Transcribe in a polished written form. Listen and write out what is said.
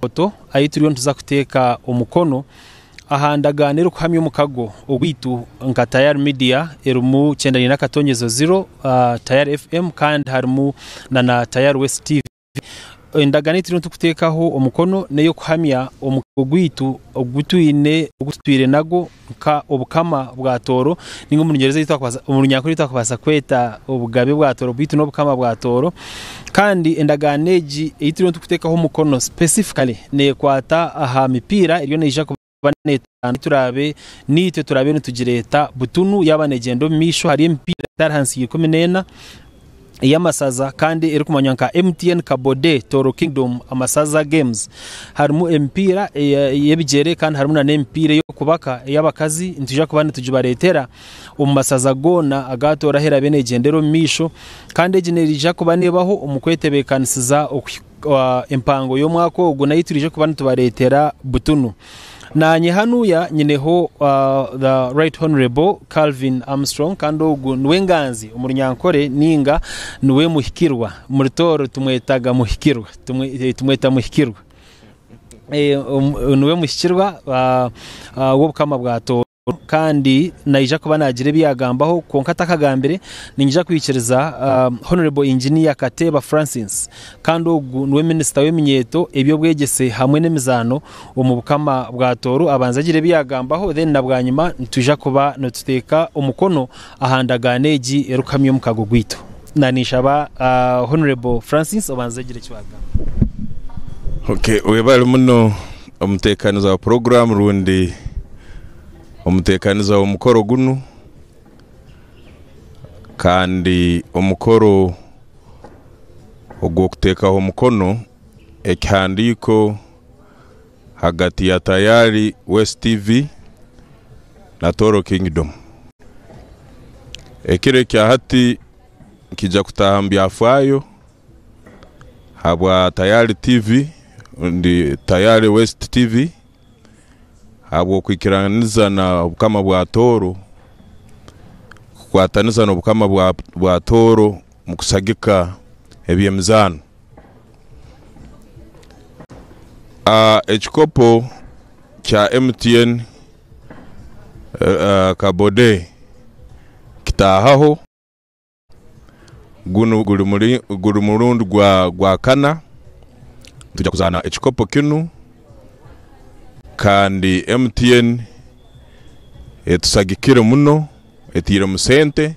foto ayituriyo ntuza kuteka umukono ahandaganira kuhamya umukago ogwitu nka Tayari Media erumu 9.0 Tayari FM kandi harimo na Tayari West TV endagani turi tukutekaho umukono neyo kuhamya umugwitu ogutwine ogutwire nago ka obukama bwa toro ningo mungereza yitwa umunyakuri yitwa kweta obugabe bwa toro bwitu no bukama bwa toro kandi endaganeji itiri tukutekaho umukono specifically ne kwata aha mipira iriyo neja kubaneta turabe nite turabe ntugireta butunu yabanegendo misho hari impira tarhansi yikomenena yamasaza kandi eri kumanyanka MTN Kabode Toro Kingdom amasaza games harimo empira yebigere kandi harimo na empira yo kubaka yabakazi ntuje kubana tujibaretera umumasaza gona agatora hera bene gendero misho kandi generija kubanebaho umukwetebekanisiza empango yo mwako ubwo nayiturije kubana tubaretera butunu na nyehanuya nyineho the Right Honorable Calvin Armstrong kando nwenganzi umurunyankore ninga nuwe muhikirwa muri toro tumwetaga muhikirwa tumweta muhikirwa nuwe muhikirwa wo bukama bwa toro kandi naija kuba nagire byagambaho konkata kagambere ninja kwikiriza Honorable Engineer Kateba Francis kandi nuwe minister w'eminyeto ebyo bwegese hamwe n'emizano umubukama bwa toro abanza agire byagambaho then nabwanyuma tuja kuba notuteka umukono ahandaganeji erukamye mukago gwito nanishaba Honorable Francis abanza agire kibaga. Okay, webale muno umutekaniza wa program rundi umutekaniza umukoro gunu kandi umukoro ogwo kutekaho umukono ekhandiko hagati ya Tayari West TV na Toro Kingdom ekire kya hati kija kutahambya afayo habwa Tayari TV ndi Tayari West TV abo kwikiraniza na bukama bwa toro kwataniza no bukama bwa toro mukusagika ebyemizano ekikopo cha MTN Kabode kitahaho gunu guri murundi gwa kana tujya kuzana ekikopo kinu kandi MTN etusagikire muno etire musente